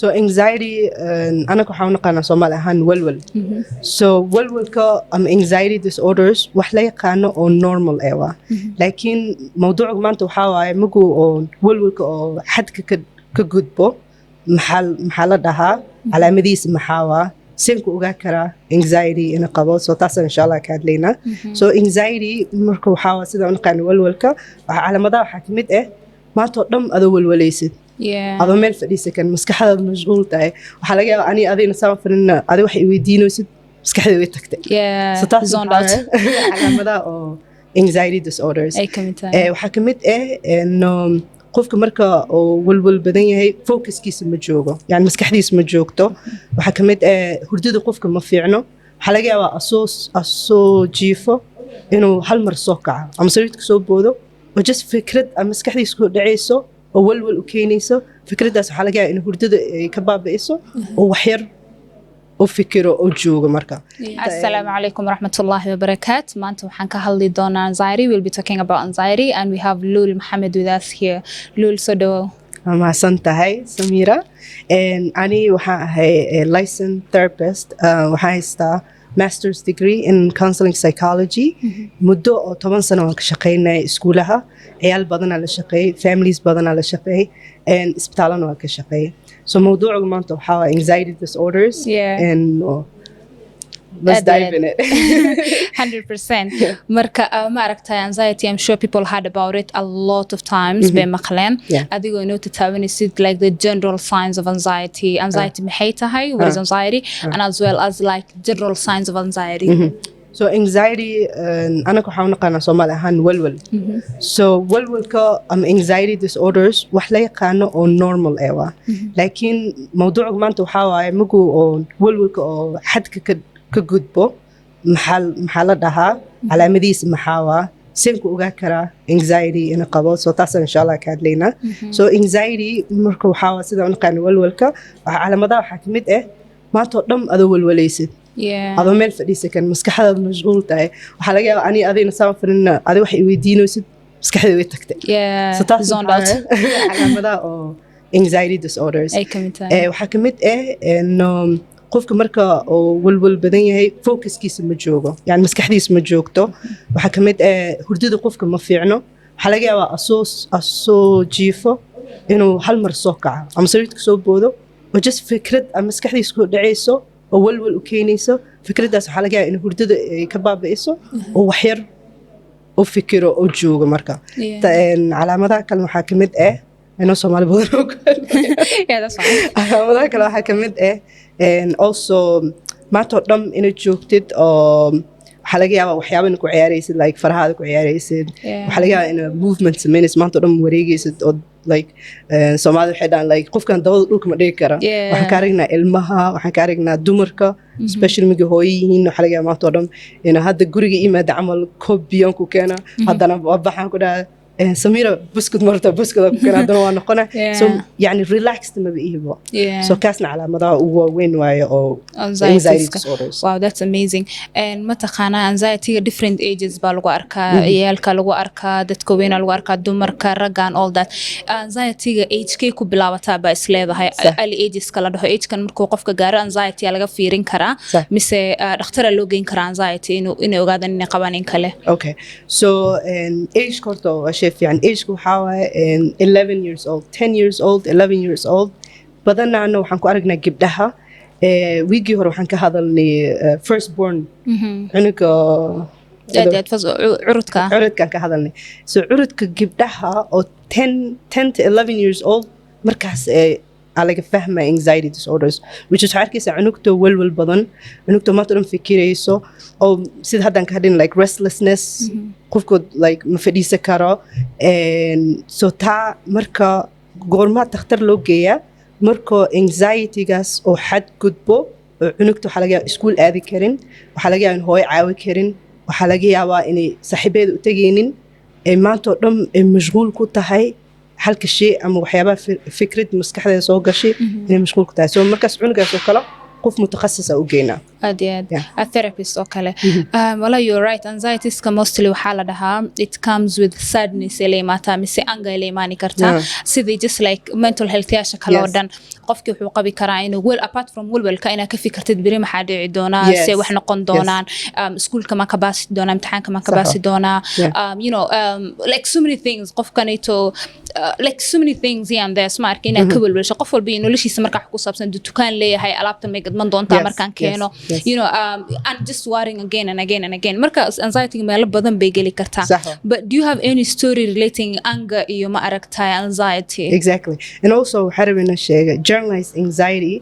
So anxiety أنا كحاول نقارن Soomaali ahaan welwel. So welwelka anxiety disorders wax la yaqaano oo normal ewa. Laakiin mawduuca maanta waxa waaye magu oo welwelka oo xadka ka gudbo maxaa la dhahaa calaamadihiisa maxaa waa seenku ogaa karaa anxiety in qabo so taas insha Allah ka hadlayna. So anxiety marka waxa waa sida aan naqaan welwelka waxa calaamadaha waxa kamid ah maanta oo dhan adoo welweleysid adoo meel fadhiisan kan maskaxdaada mashquul tahay waxa laga yaabaa ani adina saan fadhina adi wax i weydiinaysid maskaxda way tagtay so taas calaamadaha oo anxiety disorders waxa kamid ah qofka marka oo welwel badan yahay focuskiisa ma joogo yani maskaxdiisa ma joogto waxa kamid ah hurdada qofka ma fiicno waxa laga yaabaa asoo jiifo inuu hal mar soo kaco ama sariirta soo boodo oo just fikrad ama maskaxdiisa ku dhacayso oo welwel u keenayso fikradaas waxa laga yaabaa in hurdada ay ka baabi'iso oo wax yar oo fikiro oo joogo marka. Assalamu alaikum warahmatullahi wabarakatuh. Maanta waxaan ka hadli doonaa anxiety. We'll be talking about anxiety and we have Lul Mohammed with us here. Lul, so do mahadsantahay Samira. Ani waxaan ahay licensed therapist. Waxaan haystaa master's degree in counseling psychology. Muddo oo 10 sano aan ka shaqeynay iskuulaha. Ciyaal badan la shaqeeyay, families badan la shaqeeyay, isbitaalana waan ka shaqeeyay. So mawduuca maanta waxa waa anxiety disorders and let's dive in it. 100%. Marka ma aragtay anxiety, I'm sure people heard about it a lot of times bay maqleen adigoo inoo tataabanaysid like the general signs of anxiety maxay tahay what is anxiety and as well as like general signs of anxiety. So anxiety أنا كحاول نقارن Soomaali ahaan welwel. So welwelka anxiety disorders wax la yaqaano oo normal ewa. Laakiin mawduuca maanta waxa waaye magu oo welwelka oo xadka ka gudbo maxaa la dhahaa calaamadihiisa maxaa waa seenku ogaa karaa anxiety in qabo so taas insha Allah ka hadlayna. So anxiety marka waxa waa sida aan naqaan welwelka waxa calaamadaha waxa kamid ah maanta oo dhan adoo welweleysid adoo meel fadhiisan kan maskaxdaada mashquul tahay waxa laga yaabaa ani adina saan fadhina adi wax i weydiinaysid maskaxda way tagtay so taas calaamadaha oo anxiety disorders waxa kamid ah qofka marka oo welwel badan yahay focuskiisa ma joogo yani maskaxdiisa ma joogto waxa kamid ah hurdada qofka ma fiicno waxa laga yaabaa asoo jiifo inuu hal mar soo kaco ama sariirta soo boodo oo just fikrad ama maskaxdiisa ku dhacayso oo welwel u keenayso fikradaas waxa laga yaabaa in hurdada ay ka baabi'iso oo wax yar oo fikiro oo joogo marka calaamadaha kale waxaa kamid ah inoo Soomaali badan oo calaamadaha kale waxaa kamid ah also maanta oo dhan inaad joogtid oo waxa laga yaabaa waxyaabo in ku ciyaaraysid like farahaada ku ciyaaraysid waxa laga yaabaa in movement sameynaysid maanta oo dhan wareegaysid oo like Soomaali waxay dhahan like qofkan dabada dhulka ma dhigi kara waxaan ka aragnaa ilmaha waxaan ka aragnaa dumarka especially migi hooyo yihiin waxa laga yaabaa maanta oo dhan in hadda guriga imaada camal koob biyo ku keena haddana waxaan ku dhahay Samira buskud marta buskud ku kana hadana waa noqona so yani relaxed ma biibo so kaasna calaamadaha ugu waaweyn waaye oo anxiety disorders. Wow, that's amazing. And mataqaana anxiety different ages baa lagu arkaa ciyaalka lagu arkaa dadka weyn lagu arkaa dumarka ragga and all that. Anxiety age-kay ku bilaabataa baa isleedahay early ages kala dhaho age-kan markuu qofka gaaro anxiety laga fiirin karaa mise dhakhtar loo geyn karaa anxiety inuu ogaadaan inay qabaan in kale. Okay, so age korto يعني age waxa waaye 11 years old 10 years old 11 years old badanna waxaan ku aragnaa gabdhaha wiigi hore waxaan ka hadalnay first born cunuga curudka ka hadalnay so curudka gabdhaha oo 10 to 11 years old markaas alaga fahma anxiety disorders which is arkaysa cunugta welwel badan cunugta maanta dhan fikirayso oo sida haddan ka hadin like restlessness qofku like ma fadhiisan karo so taa marka goorma takhtar loo geeyaa marka anxiety-gaas oo xad gudbo cunugta waxa laga yaabaa iskuul aadi karin waxa laga yaabaa in hooyo caawi karin waxa laga yaabaa inay saaxiibeeda u tagaynin maanta oo dhan mashquul ku tahay halka shay ama waxyaabaha fikrad maskaxdeeda soo gashay inay mashquul ku tahay so markaas cunugaas oo kale qof mutakhassis ah u geynaa. a therapist oo kale. Wala you're right, anxiety ska mostly waxaa la dhahaa it comes with sadness ile maata mise anger ile imaani karta sidii just like mental health yaasha kale oo dhan qofkii wuxuu qabi karaa inuu well apart from welwelka inaa ka fikirtid biri maxaa dhici doonaa se wax noqon doonaan iskuulka ma ka baasi doonaa imtixaanka ma ka baasi doonaa you know like so many things qofkanito like so many things and there's mark inaa ka welwelsho qof walba noloshiisa markaa ku saabsan dukaan leeyahay alaabta ma gadman doontaa markaan keeno you know and just worrying again and again and again marka anxiety meel badan bay gali kartaa but do you have any story relating anger iyo ma aragtay anxiety? Exactly. And also harabina sheega generalized anxiety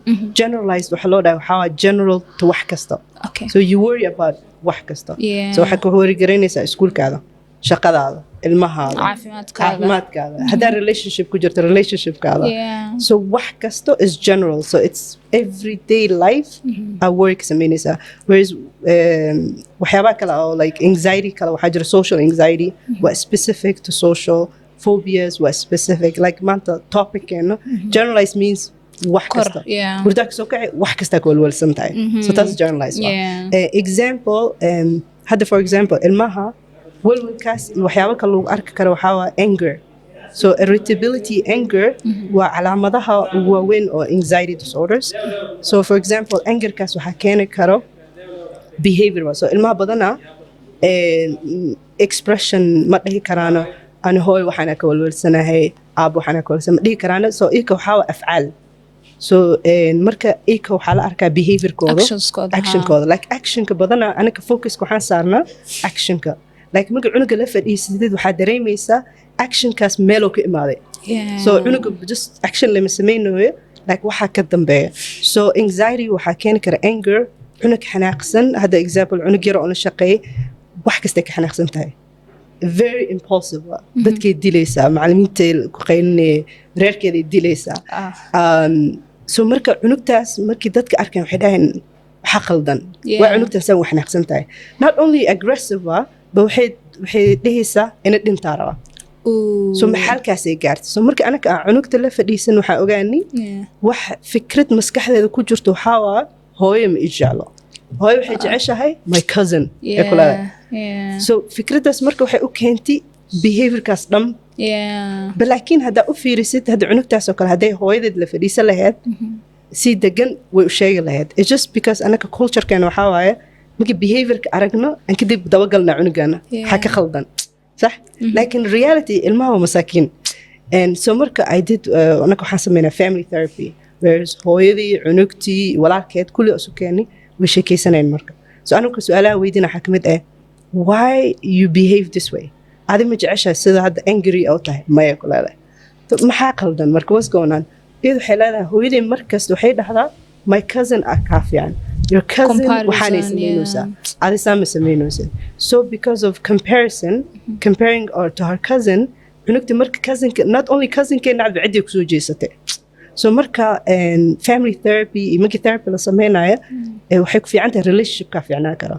generalized waxa loo dhahaa waxa general to wax kasta. Okay. So you worry about wax kasta. So waxa ku hori garanaysa iskuulkaada shaqadaada ilmahaada caafimaadkaada hadaa relationship ku jirto relationshipkaada so wax kasto is general so it's everyday life our work sameynaysa whereas waxyaaba kale oo like anxiety kale waxaa jira social anxiety waa specific to social phobias waa specific like maanta topic generalized means wax kasta hurdaa kasoo kaci wax kasta ku walwalsan tahay so that's generalized example hadda for example ilmaha welwelkaas waxyaabo kale lagu arki karo waxaa waa anger so irritability anger waa calaamadaha ugu waaweyn oo anxiety disorders so for example angerkaas waxaa keeni karo behavior so ilmaha badana expression ma dhihi karaano ani hooy waxaana ka walwalsanahay aab waxaana ka walwalsanahay ma dhihi karaano so ika waxaa waa afcaal so marka ika waxaa la arkaa behaviorkooda actionkooda like actionka badana anaka focuska waxaan saarnaa actionka like marka cunuga la fadhiisidid waxaa dareemaysaa actionkaas meeloo ka imaaday so cunuga just action lama samaynayo like waxaa ka dambeeya so anxiety waxaa keeni kara anger cunug xanaaqsan hadda example cunug yar oo la shaqeeyay wax kastay ka xanaaqsan tahay very impulsive dadkay dilaysaa macallimiintay ku qaylinay reerkeeday dilaysaa so marka cunugtaas markii dadka arkeen waxay dhahayn waxa qaldan waa cunugtaas aan wax xanaaqsan tahay not only aggressive ba waxay dhehaysaa inay dhintaa raba so maxalkaasay gaartay so marka anaka aan cunugta la fadhiisan waxaa ogaani wax fikrad maskaxdeeda ku jirto waxaa waa hooyo ma i jeclo hooyo waxay jeceshahay my cousin ee kulada so fikraddaas marka waxay u keentay behaviorkaas dham balaakiin haddaa u fiirisid hadda cunugtaas oo kale hadday hooyadeed la fadhiisan lahayd si degan way u sheegi lahayd it's just because anaka culturekeena waxaa waaye markii behaviorka aragno aan kadib dabagalnaa cunugana waxaa ka khaldan صح لكن reality ilmaha waa masaakiin and so marka I did anaka waxaan sameynaa family therapy whereas hooyadii cunugtii walaalkeed kulli isu keenay way sheekaysanayeen marka so anaka su'aalaha weydiina waxaa ka mid ah why you behave this way adi ma jeceshahay sida hadda angry oo tahay maya ku leedahay maxaa qaldan marka what's going on iyadu waxay leedahay hooyadii markasta waxay dhahdaa my cousin ah kaa fiican your cousin waxaanay samaynaysaa adi saama samaynaysa so because of comparison comparing or to her cousin cunugta marka cousinka not only cousinkeena cadba ciddii kusoo jeesatay so marka family therapy iyo markii therapy la sameynaya waxay ku fiican tahay relationshipka fiicnaan kara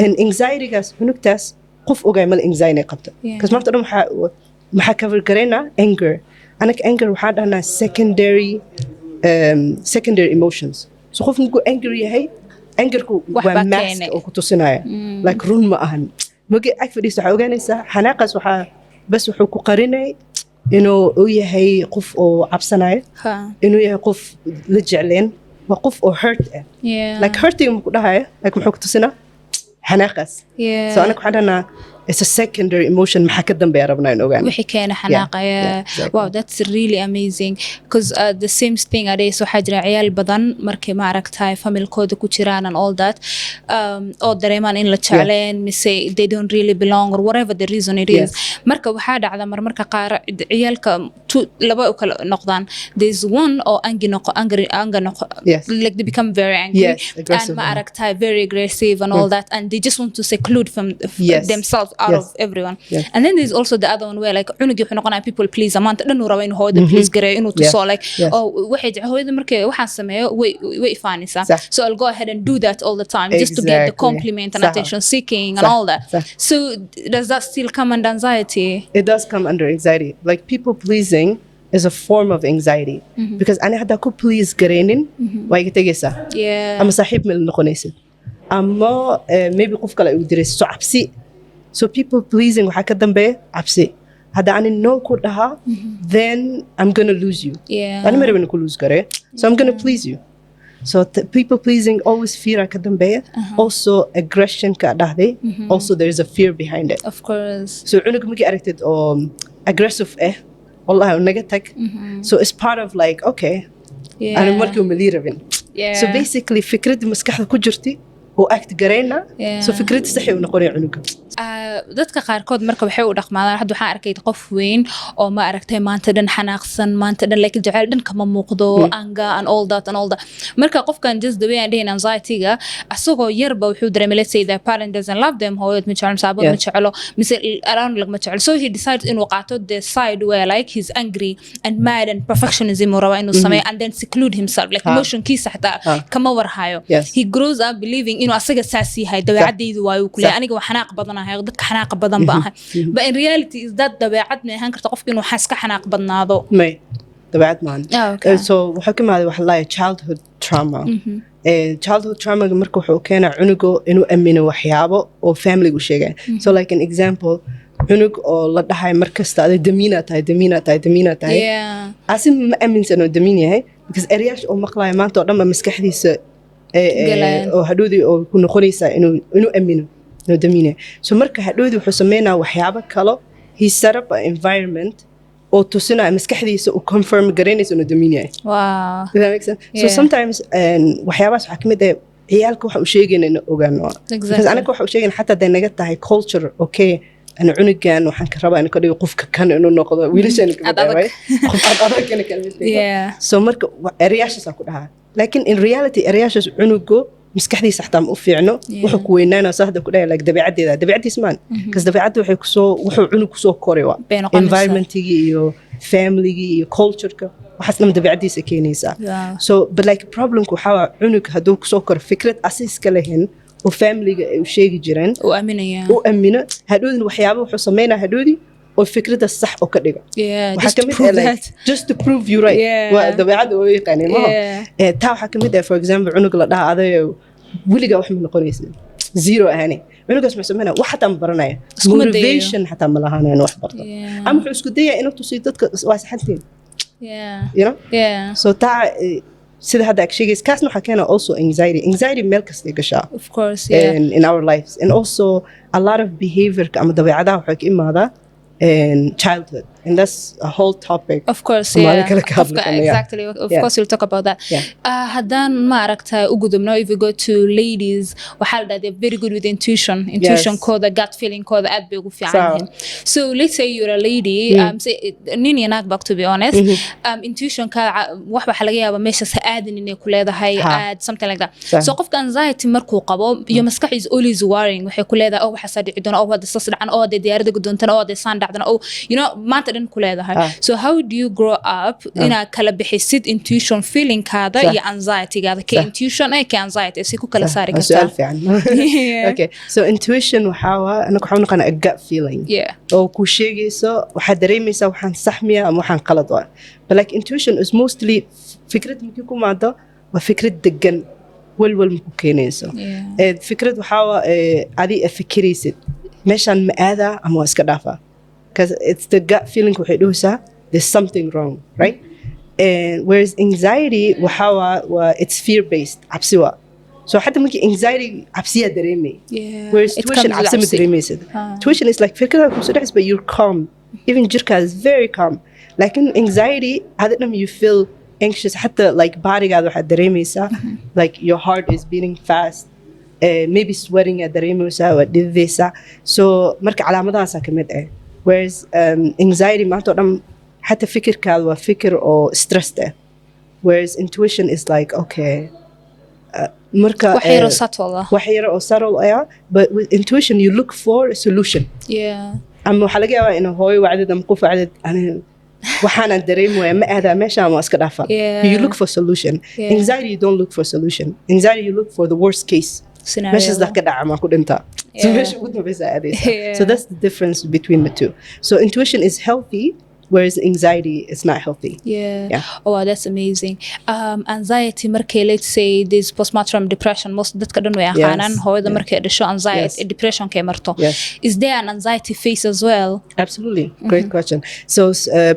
and anxietygaas cunugtaas qof ogaay mal anxiety qabta because maanta dhan maxaa cover garaynaa anger anaka anger waxaa dhahnaa secondary emotions so qof markuu angry yahay angerku waa mask oo ku tusinaya like run ma ahan markii ag fadhiisto waxaa ogaanaysaa xanaaqaas waxaa bas wuxuu ku qarinay inuu u yahay qof oo cabsanaya inuu yahay qof la jecleen waa qof oo hurt ah like hurting ku dhahaya like muxuu ku tusinaa xanaaqaas so anaka waxaan dhahnaa it's a secondary emotion maxaa ka dambeeya rabnaa in ogaan wixii keena xanaaqaya wow that's really amazing because the same thing adays waxaa jira ciyaal badan markay ma aragtahay familkooda ku jiraan and all that oo dareemaan in la jecleen mise they don't really belong or whatever the reason it is marka waxaa dhacda marmarka qaar ciyaalka laba u kala noqdaan there's one or angry noqo like they become very angry and ma aragtahay very aggressive and all that and they just want to seclude from themselves out of everyone and then there's also the other one where like cunugi wuxuu noqonaa people please amaanta dhan uu rabo inuu hooyada please gareeyo inuu tuso like oh waxay hooyada markay waxaan sameeyo way ifaanaysaa so I'll go ahead and do that all the time just to get the compliment and attention seeking and all that so does that still come under anxiety? It does come under anxiety like people pleasing is a form of anxiety because ana hadda ku please gareynin way iga tagaysaa ama saaxiib meel noqonaysid ama maybe qof kale uu diray so cabsi so people pleasing waxa ka dambeeya cabsi hadda aan no ku dhaha then I'm going to lose you ani ma rabin ku lose gare so I'm going to please you so people pleasing always fear ka dambeeya also aggression ka dhahday also there is a fear behind it of course so cunug magi aragtid oo aggressive wallahi naga tag so it's part of like okay ana markii ma liirabin so basically fikradda maskaxda ku jirtay oo act gareyna so fikradda sax ay u noqonay cunuga dadka qaarkood marka waxay u dhaqmaadaan hadda waxaan arkay qof weyn oo ma aragtay maanta dhan xanaaqsan maanta dhan like jacayl dhan kama muuqdo anger and all that marka qofkan just the way and in anxiety-ga asagoo yarba wuxuu dareemay let's say the parent doesn't love them hooyad ma jecel saabad ma jecelo mise around lag ma jecel so he decides inuu qaato the side where like he's angry and mad and perfectionism uu raba inuu sameeyo and then seclude himself like emotionkiisa xataa kama warhayo he grows up believing inuu asaga saas yahay dabeecadeydu waayu ku leeyahay aniga waxaan aqbadan dadka xanaaq badan baa ahay but in reality is that dabeecad ma ahaan karta qofka inuu xaska xanaaq badnaado may dabeecad maan so waxa ka maad waxa la childhood trauma childhood trauma marka wuxuu keenaa cunugo inuu amino waxyaabo oo family uu sheegay so like an example cunug oo la dhahay markasta aad damiina tahay asim ma aaminsan oo damiin yahay because eryash oo maqlay maanta oo dhan maskaxdiisa oo hadhoodii oo ku noqonaysa inuu amino no domine so marka hadhoodii wuxuu sameynaa waxyaabo kale he set up an environment oo tusina maskaxdiisa uu confirm gareynayso no domine wow that makes sense so sometimes waxyaabaas waxa kamid ah ciyaalka waxa uu sheegayna ogaano because anaga waxa uu sheegayna xataa day naga tahay culture okay ana cunugan waxaan ka rabaa in ka dhigo qofka kan inuu noqdo wiilashan ka dhawaay qof adag kana kalmid so marka eryaashaas ku dhahaa laakiin in reality eryaashaas cunugo maskaxdiisa xataa ma u fiicno wuxuu ku weynaanaa saxda ku dhahay like dabeecadiis maan because dabeecadda waxay kusoo wuxuu cunug kusoo koray waa environmentigii iyo familygii iyo cultureka waxaasna dabeecadiisa keenaysaa so but like problemku waxaa waa cunug hadduu kusoo koro fikrad asiiska lahayn oo familiga ay u sheegi jireen u amina hadhoodin waxyaaba wuxuu sameynaa hadhoodii oo fikradda sax oo ka dhigo waxaa ka mid ah just to prove you right waa dabeecadda oo yaqaanay ma taa waxaa ka mid ah for example cunug la dhaha adayo weligaa wax ma noqonaysa zero ahani cunugaas muxuu sameynaa wax xataa ma baranaya motivation xataa ma lahaanaya inuu wax barto ama wuxuu isku dayaa inuu tusiyo dadka waa saxantiin you know so taa sida hadda ag sheegays kaasna waxaa keena also anxiety meel kastay gashaa of course in our lives and also a lot of behavior ama dabeecadaha waxay ka imaadaa childhood and that's a whole topic of course exactly of course we'll talk about that hadan ma aragtay u gudubno if we go to ladies waxa la dhahay very good with intuition kooda gut feeling kooda aad bay ugu fiican yihiin so let's say you're a lady say nini naag back to be honest intuition ka wax waxa laga yaabaa meesha saaadin inay ku leedahay aad something like that so qofka anxiety markuu qabo iyo maskaxiis always worrying waxay ku leedahay oo waxa sadii doona oo wada sas dhacan oo diyaarada gudoontana oo saan dhacdana oo you know maanta dhan ku leedahay so how do you grow up ina kala bixisid intuition feeling kaada iyo anxiety gaada ka intuition ay ka anxiety si ku kala saari kartaa okay so intuition waxa anagu waxaan naqana a gut feeling oo ku sheegayso waxa dareemaysaa waxaan saxmiya ama waxaan qalad waa but like intuition is mostly fikrad markii ku maado waa fikrad degan walwal ma ku keenayso fikrad waxa adi fikiraysid meeshan ma aada ama waa iska dhaafa because it's the gut feeling waxay dhahaysaa there's something wrong right and whereas anxiety it's fear based cabsi waa so حتى ممكن anxiety cabsiya dareemay whereas tuition cabsi ma dareemaysid tuition is like fikirka ku soo dhaxis but you're calm even jirka is very calm like in anxiety hadana you feel anxious حتى like bodygaada waxa dareemaysaa like your heart is beating fast maybe sweating at dareemaysaa waa dhidaysaa so marka calaamadahaas ka mid ah whereas anxiety maanta oo dhan حتى fikirkaada waa fikir oo stressed ah whereas intuition is like okay marka waxyaro subtle but with intuition you look for a solution ama waxa laga yaabaa in hooyo wacdid ama qof wacdid waxaan dareemaya ma aada meesha ama iska dhaafa you look for solution anxiety you don't look for solution anxiety you look for the worst case meeshaas da ka dhaca ma ku dhinta so meesha ugu dambaysa aadaysa so that's the difference between the two so intuition is healthy whereas anxiety is not healthy. Yeah. Oh, that's amazing. Anxiety markay, let's say this postpartum depression, most dadka dhan way yaqaanaan hooyada markay dhasho anxiety depression kay marto. Is there an anxiety phase as well? Absolutely. Great question. So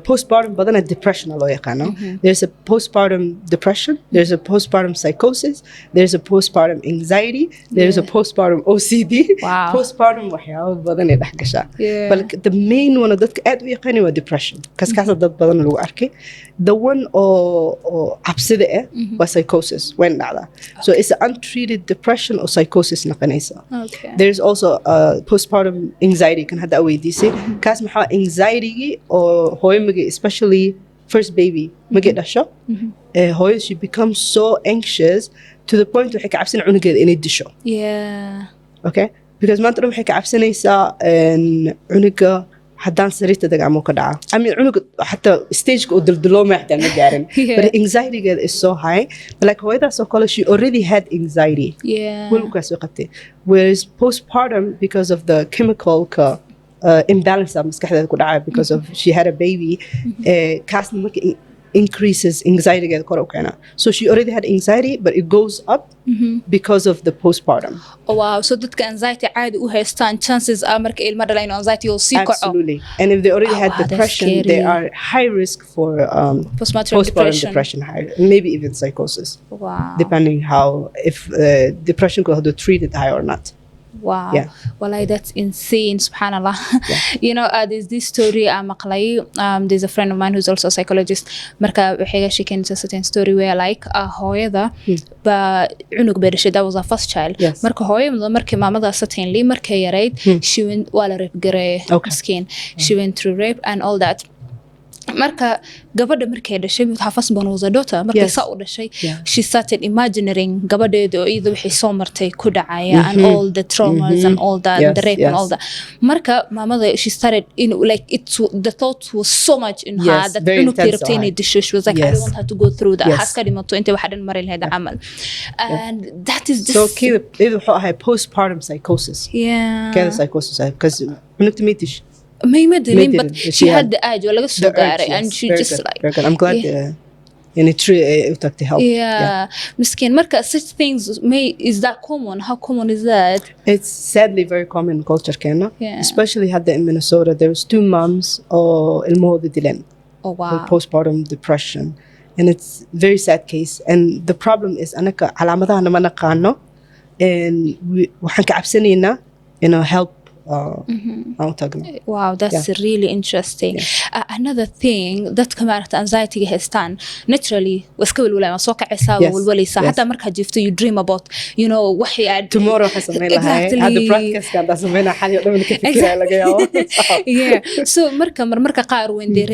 postpartum badana depression loo yaqaano. There's a postpartum depression, there's a postpartum psychosis, there's a postpartum anxiety, there's a postpartum OCD. Wow. Postpartum waxyaabo badan ay dhex gashaa. But the main one of dadka aad u yaqaani waa depression. Kaskaas dad badan lagu arkay. The one oo cabsida waa psychosis when dhacda. So it's an untreated depression or psychosis naqanaysa. Okay. There's also postpartum anxiety kan hadda weydiisay. Kaas maxaa anxiety oo hooyada especially first baby markay dhasho hooyada she becomes so anxious to the point waxay ka cabsan cunugeeda inay disho. Okay, because maanta dhan waxay ka cabsanaysaa cunuga haddaan sariirta dagacmo ka dhaca. I mean cunuga xataa stageka oo daldalooma xataa ma gaarin. But anxiety is so high. But like hooyadaas oo kale she already had anxiety. Welwelkaas way qabtay. Whereas postpartum because of the chemical imbalance maskaxdeeda ku dhacay because of she had a baby kaasna marka increases anxiety kor u keena. So she already had anxiety but it goes up because of the postpartum. Oh wow, so dadka anxiety caadi u haystaan chances are marka ilma dhalayno anxiety oo sii kaco. Absolutely. And if they already had depression they are high risk for postpartum depression maybe even psychosis. Wow. Depending how if depression could have treated high or not. Wow. Well, that's insane, subhanallah. You know, there's this story maqlay. There's a friend of mine who's also a psychologist. Marka waxay she can tell a certain story where like hooyada ba cunug bay dhashay, that was her first child. Marka hooyada markii maamada certainly markay yarayd she went wala rape garay skin. She went through rape and all that. Marka gabadha markay dhashay her firstborn was a daughter markay saa u dhashay she started imagining gabadheeda oo iyada wixii soo martay ku dhacaya and all the traumas and all that the rape and all that marka maamada she started like the thought was so much in her that cunugtii rabtay inay disho she was like I don't want her to go through that haska dhimato intay wax dhan mari lahayd camal and that is just so kid wuxuu ahay postpartum psychosis keda psychosis because cunugta meetish maybe but she had the urge wala soo gaaray and she just like I'm glad in a tree to help. Miskin marka such things is that common? How common is that? It's sadly very common in culture Kenya, especially had in Minnesota. There was 2 moms ilmahooda dileen. Oh wow. With postpartum depression and it's very sad case and the problem is anaka calaamadaha ma naqaano and waxaan ka cabsanaynaa help wow, that's really interesting. Another thing dadka maaragta anxiety haystaan naturally waska walwalaa soo kacaysaa walwalaysaa hatta marka jifto you dream about you know waxay aad tomorrow xasamay lahay hada practice ka dasameyna xali oo dhan ka fikiraya laga yaabo so marka qaar when they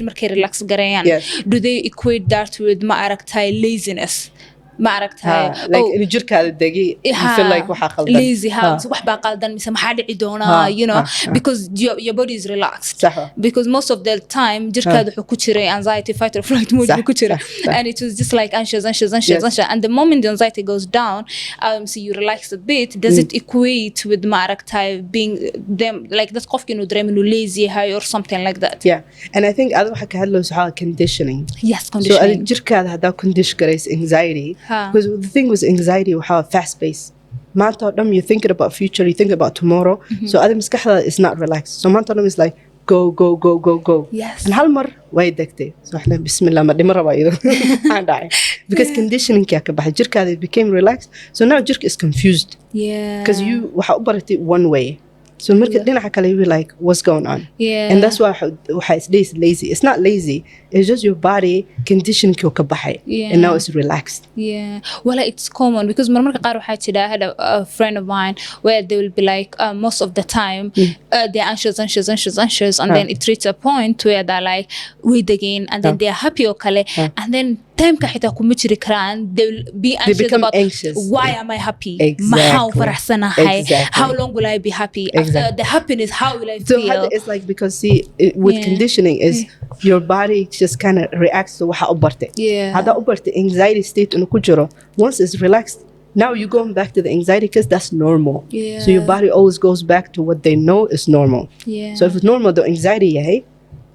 markay relax garayaan do they equate that with ma aragtay laziness ma aragtay like in jirkaada dagi you feel like waxa qaldan lazy wax baa qaldan mise maxaa dhici doona you know because your body is relaxed because most of the time jirkaada wuxuu ku jiray anxiety fight or flight mode ku jiray and it was just like anxious and the moment the anxiety goes down so you relax a bit does it equate with ma aragtay being them like that qofka inuu dareemo lazy high or something like that and I think adu waxa ka hadlayso waxa conditioning conditioning so jirkaada hada condition gareys anxiety because the thing with anxiety we have a fast pace maanta oo dhan you thinking about future you think about tomorrow so other maskaxda is not relaxed so maanta oo dhan is like go and hal mar way degtay so waxna bismillah ma dhimo raba ido because conditioning ka baxay jirkaada became relaxed so now jirka is confused because you waxa u baratay one way so marka dhinaca kale you like what's going on and that's why it's lazy it's not lazy it's just your body conditioning ka baxay and now it's relaxed well it's common because marmarka qaar waxa jira I had a friend of mine where they will be like most of the time they're anxious and then it reaches a point where they're like wait again and then they're happy or kale and then time ka xitaa kuma jiri karaan they will be anxious about why am I happy maxaa faraxsanahay how long will I be happy after the happiness how will I feel so it's like because see with conditioning is your body just kind of reacts to waxa u bartay hada u bartay anxiety state inu ku jiro once it's relaxed now you're going back to the anxiety because that's normal so your body always goes back to what they know is normal so if it's normal the anxiety yahay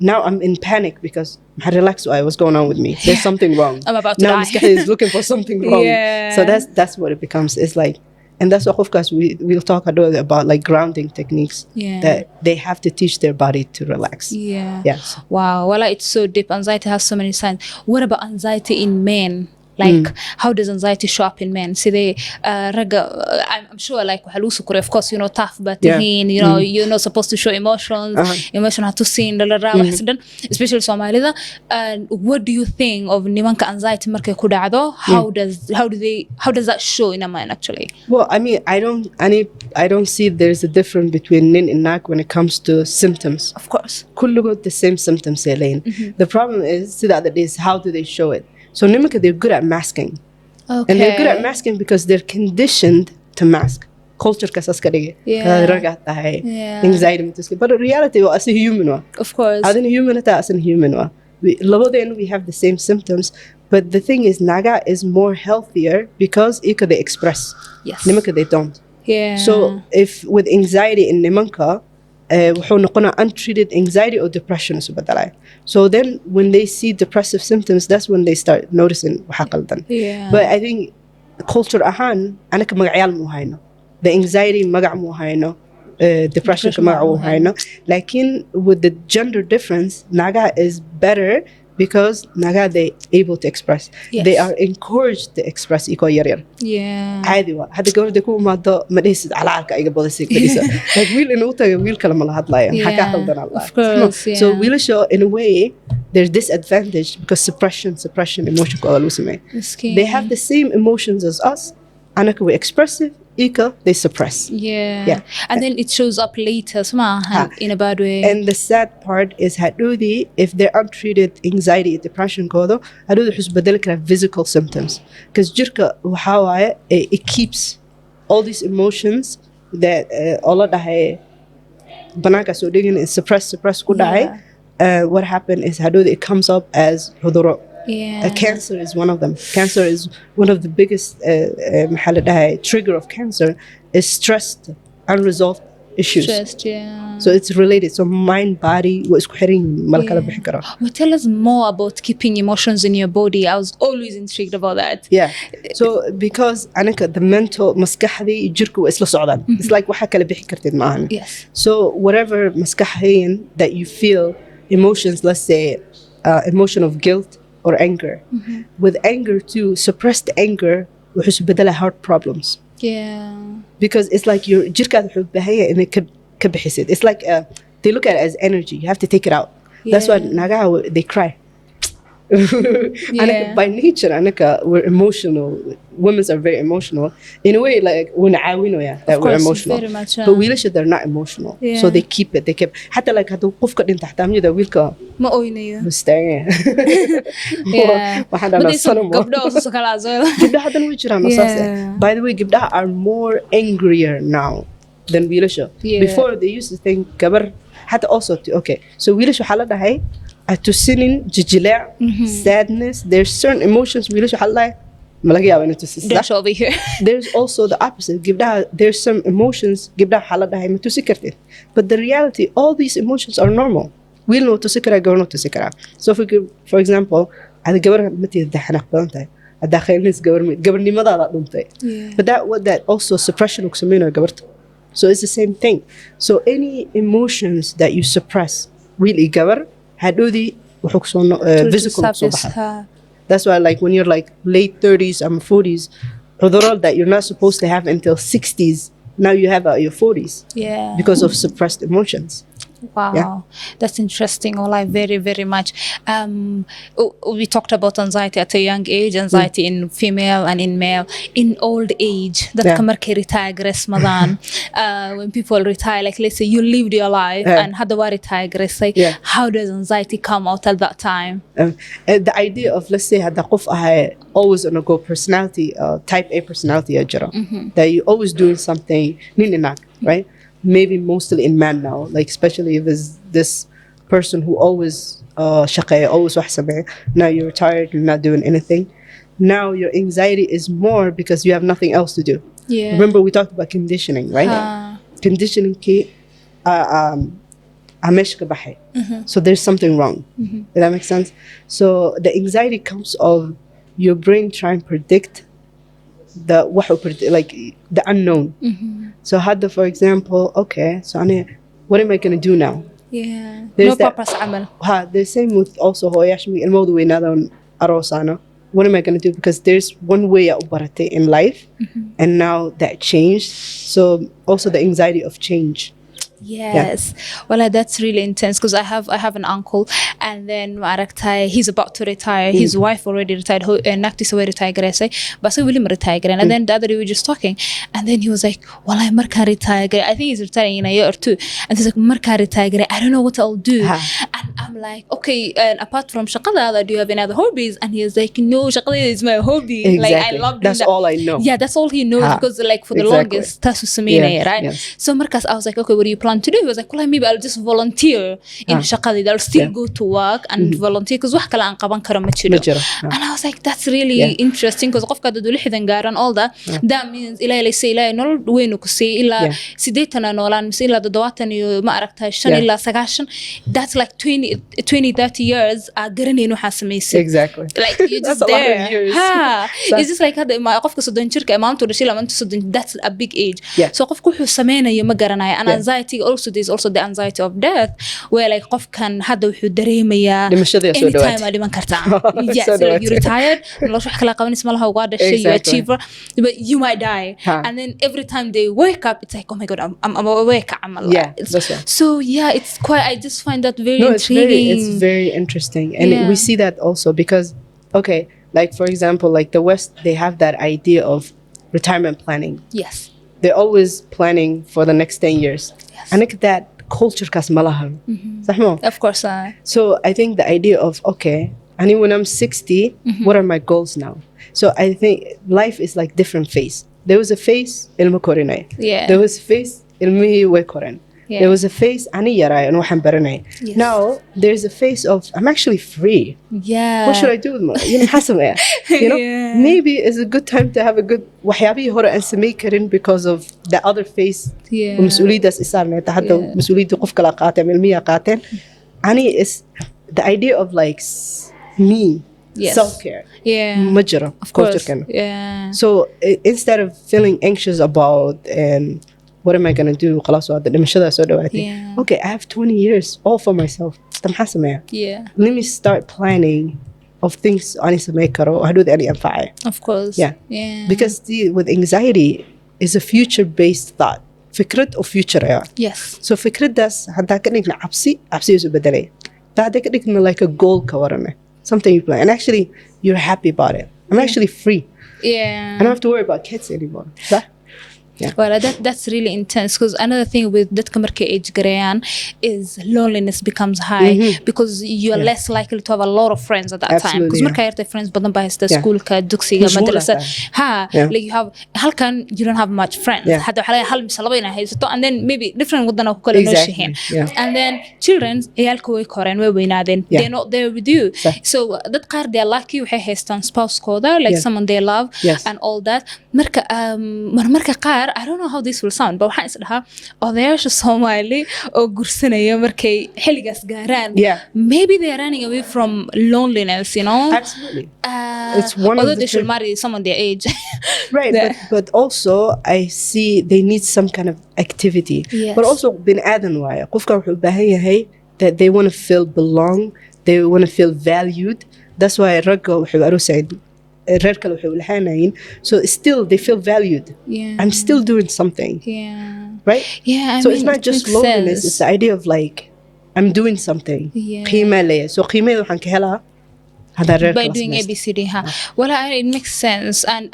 now I'm in panic because I relax. What's going on with me? There's something wrong. I'm about to now die. Now is looking for something wrong. Yeah. So that's what it becomes. It's like, and that's what, of course, we'll talk about like grounding techniques that they have to teach their body to relax. Yes. Wow. Well, it's so deep. Anxiety has so many signs. What about anxiety in men? Like, how does anxiety show up in men? See, I'm sure, like, of course, tough, but yihiin, you're not supposed to show emotions. Emotion have to seen, especially Somalida. What do you think of nimanka anxiety markay ku dhacdo? How does that show in a man actually? Well, I mean, I don't see there's a difference between nin and nak when it comes to symptoms. Of course. Kullugot the same symptoms, Elaine. The problem is, see that is how do they show it? So Nimika, they're good at masking. Okay. And they're good at masking because they're conditioned to mask. Culture kasaskadege. Anxiety. But in reality, as a human. Of course. As a human, as a human. We have the same symptoms. But the thing is, Naga is more healthier because they express. Yes. Nimika, they don't. Yeah. So if with anxiety in Nimanka, untreated anxiety or depression. So then when they see depressive symptoms, that's when they start noticing yeah. But I think culture ahaan anaka magacyaal mu hayno, the anxiety magac mu hayno, depression magac mu hayno, lakin with the gender difference, Naga is better because Naga they able to express. Yes. They are encouraged to express iko yaryar. Yeah. عادي هذا قبل دكوا ما ضو ما ليس على عارك أي قبل يصير كذا. Like we'll نوتا we'll كلام الله هذا لا حكى خلدنا الله. Of course. Yeah. So we'll show in a way there's disadvantage because suppression emotion كله لوسمه. They have the same emotions as us. أنا كوي expressive. Ika, they suppress. Yeah. And then it shows up later in a bad way. And the sad part is hadudi, if they're untreated anxiety, depression, hadudi حسبدلك physical symptoms. Because jirka وحاوة it keeps all these emotions that Allah dahay banaka so digging is suppress kudai. What happened is hadudi it comes up as huduro. Yeah. Cancer is one of them. Cancer is one of the biggest trigger of cancer is stressed, unresolved issues. Stressed, yeah. So it's related. So mind, body, what's Well, tell us more about keeping emotions in your body. I was always intrigued about that. Yeah. So because the mental maskaxdi jirku isla socdaan. It's like waxa kala bixi kartid maahan. Yes. So whatever maskaxayn that you feel emotions, let's say emotion of guilt or anger. With anger too, suppressed anger وحس بدلها heart problems. Yeah. Because it's like your jirkaad wuxuu bahaya in ka bixisid. It's like they look at it as energy. You have to take it out. Yeah. That's why Naga they cry. Yeah. By nature, we're emotional. Women are very emotional. In a way, like that we're emotional. Very much, but they're not emotional. Yeah. So they keep it. They keep. حتى like هذا قفك أنت حتعمل ده ويلك. ما أوينيه. مستعين. Yeah. ما حدا نصلهم. قبله أصلا كلا زول. قبله هذا الوجه نصاصه. By the way, قبله are more angrier now than ويلشه. Yeah. Before they used to think قبر حتى also okay. So ويلشه حالة هاي. Atusin, jijila, sadness. There's certain emotions we wish Allah malagi awan atusis. That's over here. There's also the opposite. There's some emotions gibda halada hay matusikartin. But the reality, all these emotions are normal. We'll know to sikara, go not to sikara. So for example, ada gabar mati dahanak badantay. Ada khaynis gabar nimada la dhuntay. But that also suppression uksamina gabarta. So it's the same thing. So any emotions that you suppress, really gabar hadudi physical. That's why like when you're like late 30s and 40s, overall that you're not supposed to have until 60s, now you have at your 40s. Yeah. Because of suppressed emotions. Wow, yeah. That's interesting. Like very, very much. We talked about anxiety at a young age, anxiety in female and in male. In old age, that kamarke retire madan. When people retire, like let's say you lived your life and had the retire, like how does anxiety come out at that time? The idea of let's say had the always on a go personality, type A personality, that you're always doing something, right? Maybe mostly in man now, like especially if it's this person who always shaqey, always wahsabeh. Now you're retired, you're not doing anything. Now your anxiety is more because you have nothing else to do. Yeah. Remember we talked about conditioning, right? Conditioning ki meesha ka baxay. So there's something wrong. Does that make sense? So the anxiety comes of your brain trying to predict like the unknown. So hadda, for example, okay, so what am I going to do now? No purpose عمل. The same with also hooyash ilmoodu weynaadaan aroosana. What am I going to do? Because there's one way u baratay in life, and now that changed. So also the anxiety of change. Yes. Well, that's really intense because I have an uncle, and then he's about to retire. His wife already retired. Nagtiisa way retire gareysay, but so will retire again. And then the other day we were just talking, and then he was like, "Well, I marka retire. I think he's retiring in a year or two." And he's like, "Marka retire. I don't know what I'll do." And I'm like, "Okay, and apart from shaqada, do you have any other hobbies?" And he's like, "No, shaqada is my hobby. Exactly. Like I love that's that. all I know." Yeah, that's all he knows because like for the longest, tasu sameynaya, right? So markas I was like, "Okay, what do you plan to do?" He was like, well, maybe I'll just volunteer in shaqadii. I'll still go to work and volunteer because wax kale aan qaban karo ma jiro. And I was like, that's really interesting because qofka dad uu lixdan gaaran all that means ilaa nolol weyn ku sii ilaa 80 noolaan mise ilaa 70 iyo ma aragtay 5 ilaa 9 that's like 20-30 years garanayno waxa sameysay. Exactly. Like you just there. It's just like hadda qofka 30 jirka maanta dhashay la maanta 30 that's a big age. So qofku wuxuu sameynayo ma garanayo. And anxiety also there's also the anxiety of death where like qofkan hadda wuxuu dareemayaa anytime aad dhiman kartaa. Yes, like you retired nolosha wax kala qabanaysa malaha uga dhashay you achiever but you might die. And then every time they wake up it's like oh my god I'm awake amal. So yeah, it's quite I just find that very intriguing. It's very interesting, and we see that also because okay, like for example, like the West, they have that idea of retirement planning. Yes, they're always planning for the next 10 years. And like that culture kas malaha. Of course. So I think the idea of okay, and when I'm 60, what are my goals now? So I think life is like different phase. There was a phase ilma korinay. There was a phase ilmihi way koran. There was a phase ani yaray and waxan baranay. Now there's a phase of I'm actually free. What should I do with my hasamaya? Maybe it's a good time to have a good waxyaabihi hore aan samay karin because of the other phase. Mas'uuliyadaas isaarnay hadda mas'uuliyada qof kala qaateen ilmiya qaateen. Ani is the idea of like me self-care. Majra of course. So instead of feeling anxious about what am I going to do? خلاص هذا المشهد سو دواتي. Okay, I have 20 years all for myself. Let me start planning of things أنا سمي كرو هدول أني أنفعه. Of course. Because with anxiety is a future-based thought. فكرة of future Yes. So فكرة داس هذا كأنك عبسي يسوي بدلي. هذا كأنك like a goal كورنا. Something you plan and actually you're happy about it. I'm actually free. I don't have to worry about kids anymore. Well, that's really intense because another thing with dadka markay age gareeyaan is loneliness becomes high because you're less likely to have a lot of friends at that time because markay yartay friends badan baa haysta schoolka dugsiga madrasa like you have halkan you don't have much friends hadda waxa laga hal mise laba inay haysato and then maybe different wadana ku kala nooshihiin and then children ciyaalka way koreen way weynaadeen they're not there with you so dad qaar they are lucky waxay haystaan spouse kooda like someone they love and all that marka qaar I don't know how this will sound but waxaan is dhahaa odayaasha Soomaali oo gursanaya markay xiligaas gaaraan maybe they are running away from loneliness Absolutely. It's one although of they should marry someone their age right but also I see they need some kind of activity but also bini aadan waaye qofka wuxuu u baahan yahay that they want to feel belong they want to feel valued that's why ragga wuxuu aroosay reer kale waxay u lahaanayin so still they feel valued. I'm still doing something. Right? So it's not just loneliness, it's the idea of like I'm doing something. qiime leeyahay so qiimeeda waxaan ka helaa by doing ABCD well it makes sense and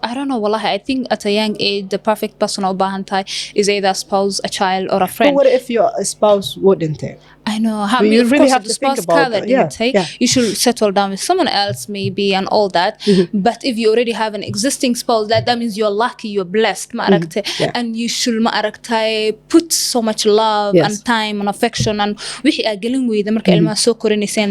I don't know wallahi I think at a young age the perfect person oo baahan tahay is either a spouse a child or a friend. But what if your spouse wouldn't it? I know how you really have to think about that. You should settle down with someone else maybe and all that but if you already have an existing spouse that means you're lucky you're blessed and you should put so much love and time and affection and wixii aad gelin weyda marka ilmaha soo korinaysaan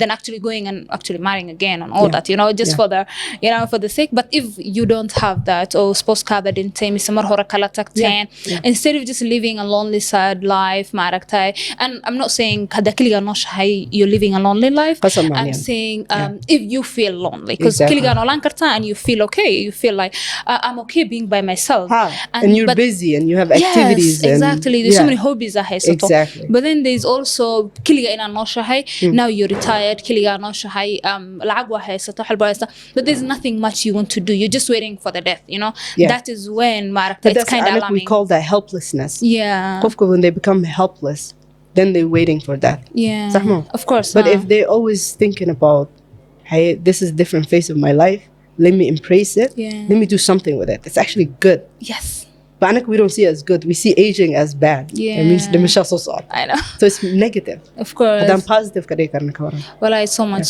then than actually going and actually marrying again and all that, you know, just for the, you know, for the sake. But if you don't have that, or suppose kaada dhintay mise mar hore kala tagteen, instead of just living a lonely sad life, maaragtay, and I'm not saying kada kaliga noshahay you're living a lonely life. I'm saying if you feel lonely, because kaliga noolaan kartaa and you feel okay, you feel like I'm okay being by myself, and you're busy and you have activities. Yes, exactly. There's so many hobbies I have. Exactly. But then there's also kaliga inaan nooshahay, now you're retired, kaliga nooshahay, lacag waa haysato, xal baa haysato, but there's nothing much you want to do, you're just waiting for the death, you know. That is when maaragtay it's kind of alarming. We call that helplessness. Yeah. When they become helpless, then they're waiting for that. Of course. But if they're always thinking about, hey, this is a different phase of my life, let me embrace it, let me do something with it, it's actually good. Yes. But we don't see it as good. We see aging as bad. It means the Michelle so sad. I know. So it's negative. Of course. But I'm positive. Well, I so much.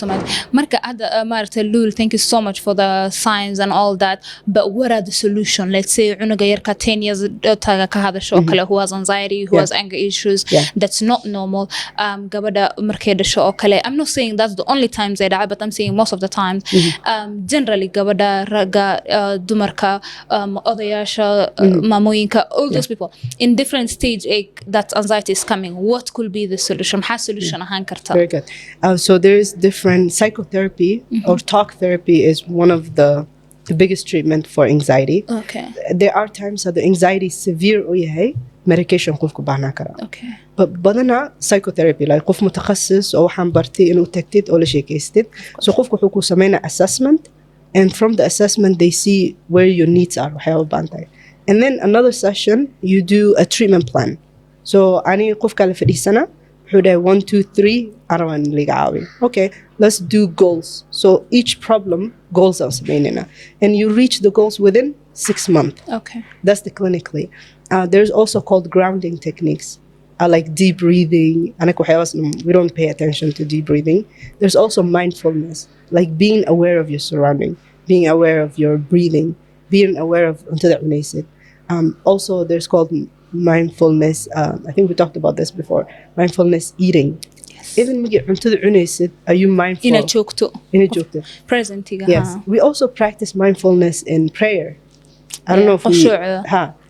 Marka, Marta Lul, thank you so much for the signs and all that. But what are the solution? Let's say unaga yarka 10 years taga ka hada show kale who has anxiety, who has anger issues. That's not normal. Gabada markay dasho oo kale. I'm not saying that's the only times they die, but I'm saying most of the time. Generally, gabada raga dumarka odayasha mamoyinka, all those people in different stage that anxiety is coming. What could be the solution? How solution ahaan karta? Very good. So there is different psychotherapy or talk therapy is one of the biggest treatment for anxiety. Okay. There are times that the anxiety is severe or yahay medication qofku baahnaa kara. Okay. But badana psychotherapy like qof mutakhasis oo waxaan bartay inuu tagtid oo la sheekaystid. So qofku wuxuu ku sameynaa assessment, and from the assessment they see where your needs are, waxay u baahan tahay. And then another session, you do a treatment plan. So, ani qofka la fadhiisana, wuxuu dhahay 1, 2, 3, arawan liga caawin. Okay, let's do goals. So each problem, goals are sameynina. And you reach the goals within 6 months. Okay. That's the clinically. There's also called grounding techniques. Like deep breathing. We don't pay attention to deep breathing. There's also mindfulness, like being aware of your surrounding, being aware of your breathing, being aware of until that related. Also, there's called mindfulness. I think we talked about this before. Mindfulness eating. Yes. Even until the related, are you mindful? In a joke. Present. Yes. We also practice mindfulness in prayer. I don't know if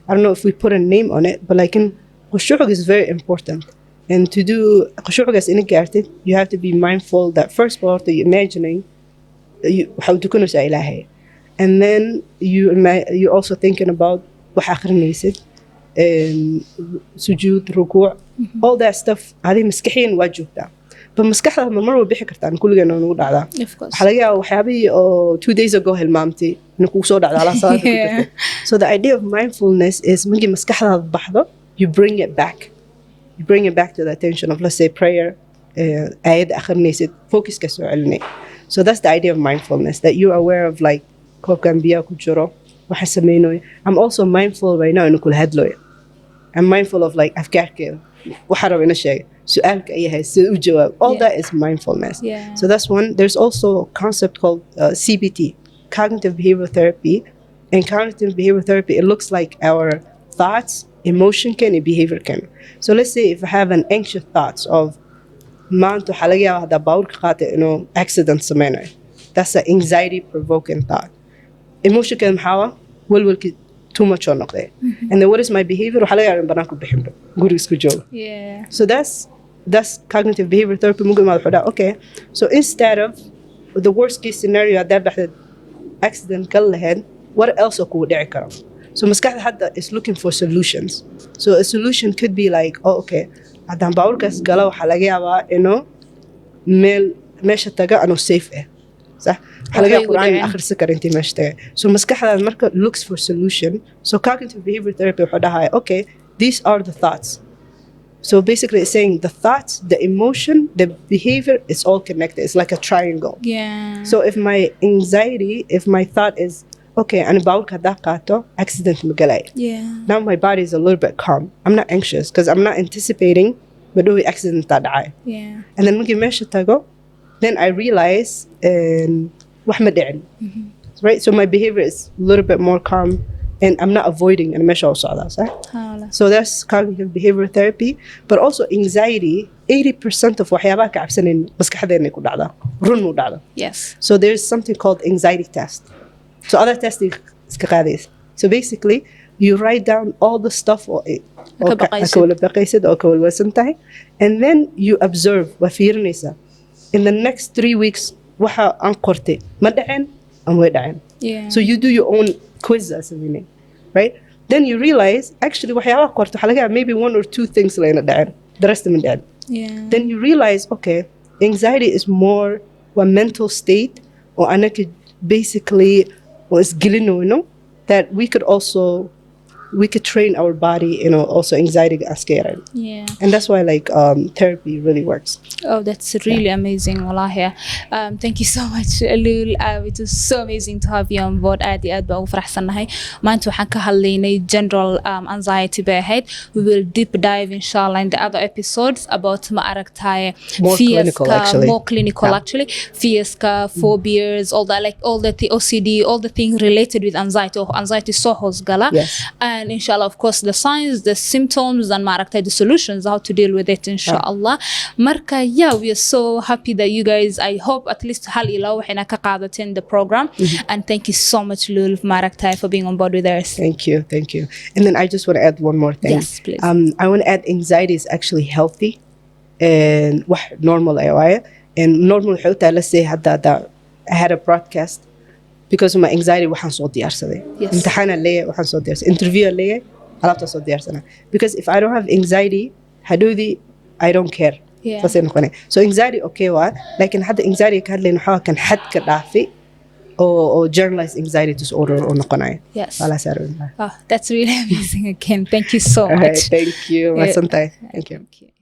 I don't know if we put a name on it, but like in khushu'g is very important. And to do khushu'g as in garted, you have to be mindful that first part that you're imagining how to kunu sa ilahi. And then you're also thinking about waxa akhrinaysid, sujood, ruku', all that stuff. هذه maskaxiyan waa joogtaa. But maskaxda mar way bixi kartaa, kulligeena nagu dhacdaa. Waxa laga yaabaa waxyaabihii oo 2 days ago hilmaamtay inuu kugu soo dhacdo ala salaada ku jirtay. So the idea of mindfulness is markii maskaxdaada baxdo, you bring it back. You bring it back to the attention of, let's say, prayer, ayad akhrinaysid, focus ka soo celinay. So that's the idea of mindfulness, that you're aware of like koobkan biyaa ku jiro, waxa sameynayo. I'm also mindful right now inuu kula hadlayo. I'm mindful of like afkaarkeeda, waxa rabo ina sheego, su'aalka ay yahay sida u jawaab. All that is mindfulness. So that's one. There's also a concept called CBT, cognitive behavioral therapy. And cognitive behavioral therapy, it looks like our thoughts, emotion can and behavior can. So let's say if I have an anxious thoughts of maanta waxa laga yaabaa hadda bawrka qaatay inuu accident sameynayo. That's an anxiety provoking thought. Emotion can maxaa welwelki too much oo noqday. And then what is my behavior? Waxa laga yaabaa in banaanku bixinba guriga isku joogo. So that's cognitive behavioral therapy. Mugu imaado wuxuu dhaha okay, so instead of the worst case scenario haddaa baxda accident kala lahayd, what else oo kugu dhici karo? So maskaxda hadda is looking for solutions. So a solution could be like, oh okay, haddaan bawrkaas galo waxaa laga yaabaa inuu meesha taga anuu safe ah. صح؟ حلقة قرآن آخر سكر أنتي ماشتة. So مسكحة المركب looks for solution. So cognitive behavior therapy وحدها okay, these are the thoughts. So basically it's saying the thoughts, the emotion, the behavior, it's all connected. It's like a triangle. Yeah. So if my anxiety, if my thought is okay, أنا بقول كذا قاتو accident مقلعي. Yeah. Now my body is a little bit calm. I'm not anxious because I'm not anticipating بدو accident تدعي. Yeah. And then ممكن ماشي تاجو. Then I realize وحمد عن. Right? So my behavior is a little bit more calm. and I'm not avoiding and meesha u socdaa صح so there's cognitive behavioral therapy but also anxiety 80% of waxyaabaha ka cabsanin maskaxdeena ku dhacdaa run u dhacdaa yes so there's something called anxiety test so other tests iska qaadaysa so basically you write down all the stuff or and then you observe wa fiirinaysa in the next 3 weeks waxa aan qortay ma dhacen am way dhacen so you do your own quiz as a meaning right then you realize actually waxyaabaha qortay waxa laga maybe 1 or 2 things layna dhacen the rest ma dhacen then you realize okay anxiety is more a mental state or anaka basically was gelino that we could train our body, also anxiety and scared. Yeah. And that's why therapy really works. Oh, that's really amazing. Wallahi. Thank you so much, Lul. It was so amazing to have you on board. Aad baan u faraxsanahay. Maanta waxaan ka hadlaynay general anxiety bay ahayd. We will deep dive inshallah in the other episodes about ma aragtay more clinical actually. Fearska, phobias, all that all the OCD, all the things related with anxiety or anxiety so hosgala. Yes. And inshallah of course the signs, the symptoms and maaragtay the solutions how to deal with it inshallah. Marka we are so happy that you guys I hope at least hal ila waxina ka qaadateen the program and thank you so much Lul maaragtay for being on board with us. Thank you. And then I just want to add one more thing. Yes, please. I want to add anxiety is actually healthy and normal and normal حتى let's say I had a broadcast because of my anxiety waxaan soo diyaarsaday imtixaan leeyahay waxaan soo diyaarsaday interview leeyahay alaabta soo diyaarsana because if I don't have anxiety hadhoodi I don't care saasay noqonay so anxiety okay waa laakiin hadda anxiety ka hadlayno waxaa kan xadka dhaafi oo generalized anxiety disorder oo noqonay wala saaro that's really amazing again thank you so much thank you thank you